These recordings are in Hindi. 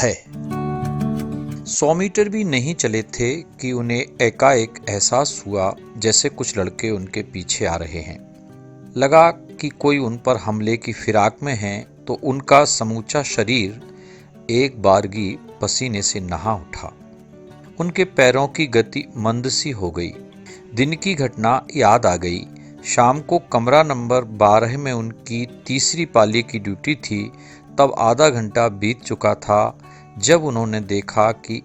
भय। 100 मीटर भी नहीं चले थे कि उन्हें एकाएक एहसास हुआ जैसे कुछ लड़के उनके पीछे आ रहे हैं। लगा कि कोई उन पर हमले की फिराक में है तो उनका समूचा शरीर एक बारगी पसीने से नहा उठा। उनके पैरों की गति मंद सी हो गई। दिन की घटना याद आ गई। शाम को कमरा नंबर 12 में उनकी तीसरी पाली की ड्यूटी थी। तब आधा घंटा बीत चुका था जब उन्होंने देखा कि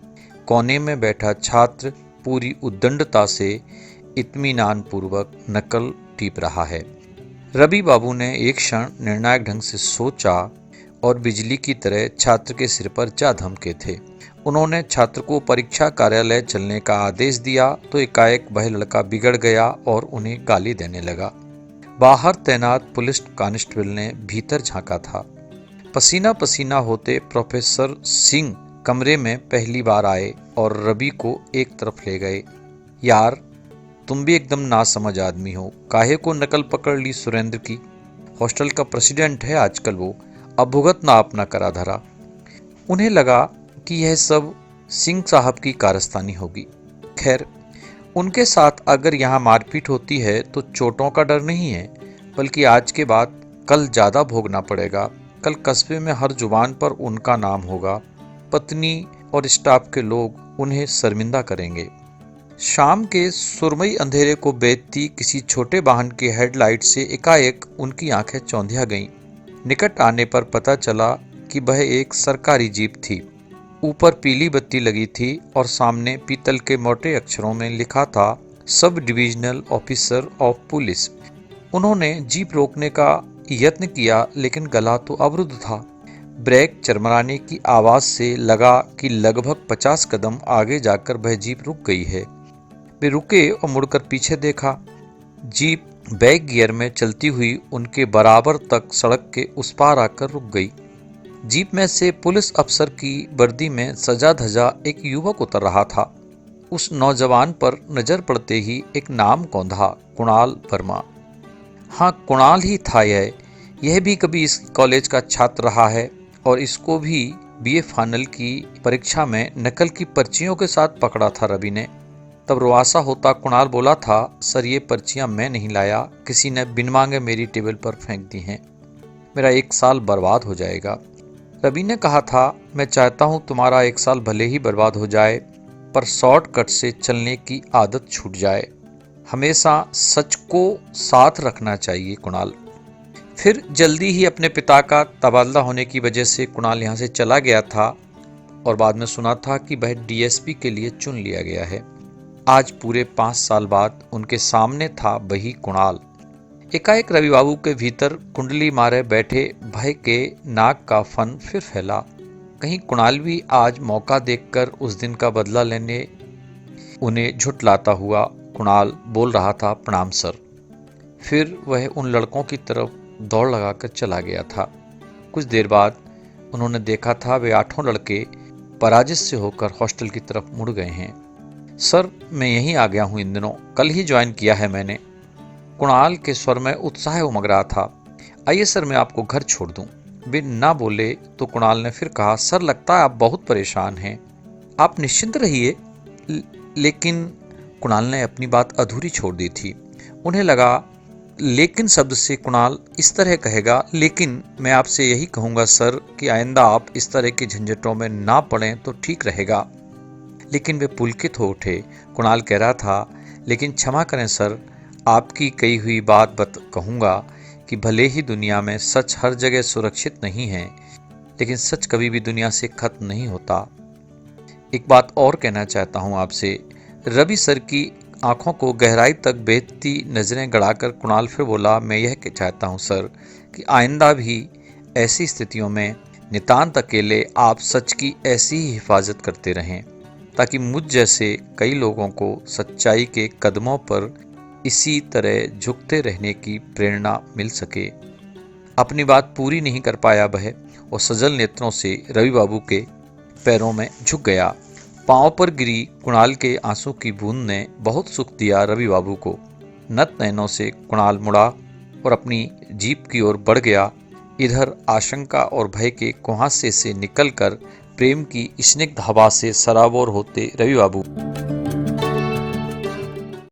कोने में बैठा छात्र पूरी उद्दंडता से इत्मीनान पूर्वक नकल टीप रहा है। रवि बाबू ने एक क्षण निर्णायक ढंग से सोचा और बिजली की तरह छात्र के सिर पर जा धमके थे। उन्होंने छात्र को परीक्षा कार्यालय चलने का आदेश दिया तो एकाएक वह लड़का बिगड़ गया और उन्हें गाली देने लगा। बाहर तैनात पुलिस कांस्टेबल ने भीतर झांका था। पसीना पसीना होते प्रोफेसर सिंह कमरे में पहली बार आए और रवि को एक तरफ ले गए। यार, तुम भी एकदम नासमझ आदमी हो। काहे को नकल पकड़ ली सुरेंद्र की? हॉस्टल का प्रेसिडेंट है आजकल वो, अब भुगतना अपना करा धरा। उन्हें लगा कि यह सब सिंह साहब की कारस्तानी होगी। खैर, उनके साथ अगर यहाँ मारपीट होती है तो चोटों का डर नहीं है, बल्कि आज के बाद कल ज़्यादा भोगना पड़ेगा। कल कस्बे में हर जुबान पर उनका नाम होगा। पत्नी और स्टाफ के लोग उन्हें शर्मिंदा करेंगे। शाम के सुरमई अंधेरे को बेचती किसी छोटे वाहन के हेडलाइट से एकाएक उनकी आंखें चौंधिया गईं। निकट आने पर पता चला कि वह एक सरकारी जीप थी। ऊपर पीली बत्ती लगी थी और सामने पीतल के मोटे अक्षरों में लिखा था, sub divisional officer of police. उन्होंने जीप रोकने का यत्न किया लेकिन गला तो अवरुद्ध था। ब्रेक चरमराने की आवाज से लगा कि लगभग 50 कदम आगे जाकर वह जीप रुक गई है। वे रुके और मुड़कर पीछे देखा। जीप बैक गियर में चलती हुई उनके बराबर तक सड़क के उस पार आकर रुक गई। जीप में से पुलिस अफसर की वर्दी में सजा धजा एक युवक उतर रहा था। उस नौजवान पर नजर पड़ते ही एक नाम कौंधा, कुणाल वर्मा। हाँ, कुणाल ही था यह भी कभी इस कॉलेज का छात्र रहा है और इसको भी बीए फाइनल की परीक्षा में नकल की पर्चियों के साथ पकड़ा था रवि ने। तब रुआसा होता कुणाल बोला था, सर ये पर्चियां मैं नहीं लाया, किसी ने बिन मांगे मेरी टेबल पर फेंक दी हैं। मेरा 1 साल बर्बाद हो जाएगा। रवि ने कहा था, मैं चाहता हूं तुम्हारा 1 साल भले ही बर्बाद हो जाए, पर शॉर्टकट से चलने की आदत छूट जाए। हमेशा सच को साथ रखना चाहिए कुणाल। फिर जल्दी ही अपने पिता का तबादला होने की वजह से कुणाल यहाँ से चला गया था और बाद में सुना था कि वह डीएसपी के लिए चुन लिया गया है। आज पूरे 5 साल बाद उनके सामने था वही कुणाल। एकाएक रवि बाबू के भीतर कुंडली मारे बैठे भय के नाक का फन फिर फैला। कहीं कुणाल भी आज मौका देखकर उस दिन का बदला लेने उन्हें झुठलाता हुआ। कुणाल बोल रहा था, प्रणाम सर। फिर वह उन लड़कों की तरफ दौड़ लगाकर चला गया था। कुछ देर बाद उन्होंने देखा था वे 8 लड़के पराजित से होकर हॉस्टल की तरफ मुड़ गए हैं। सर, मैं यहीं आ गया हूँ इन दिनों, कल ही ज्वाइन किया है मैंने। कुणाल के स्वर में उत्साह उमग रहा था। आइए सर, मैं आपको घर छोड़ दूं। वे ना बोले तो कुणाल ने फिर कहा, सर लगता है आप बहुत परेशान हैं, आप निश्चिंत रहिए। लेकिन कुणाल ने अपनी बात अधूरी छोड़ दी थी। उन्हें लगा लेकिन शब्द से कुणाल इस तरह कहेगा, लेकिन मैं आपसे यही कहूँगा सर कि आइंदा आप इस तरह के झंझटों में ना पड़ें तो ठीक रहेगा। लेकिन वे पुलकित हो उठे। कुणाल कह रहा था, लेकिन क्षमा करें सर, आपकी कही हुई बात कहूँगा कि भले ही दुनिया में सच हर जगह सुरक्षित नहीं है, लेकिन सच कभी भी दुनिया से खत्म नहीं होता। एक बात और कहना चाहता हूँ आपसे। रवि सर की आंखों को गहराई तक बेचती नजरें गड़ाकर कुणाल फिर बोला, मैं यह चाहता हूँ सर कि आइंदा भी ऐसी स्थितियों में नितांत अकेले आप सच की ऐसी ही हिफाजत करते रहें, ताकि मुझ जैसे कई लोगों को सच्चाई के कदमों पर इसी तरह झुकते रहने की प्रेरणा मिल सके। अपनी बात पूरी नहीं कर पाया वह और सजल नेत्रों से रवि बाबू के पैरों में झुक गया। पांव पर गिरी कुणाल के आंसू की बूंद ने बहुत सुख दिया रवि बाबू को। नत नयनों से कुणाल मुड़ा और अपनी जीप की ओर बढ़ गया। इधर आशंका और भय के कुहासे से निकलकर प्रेम की स्निग्ध हवा से सराबोर होते रवि बाबू।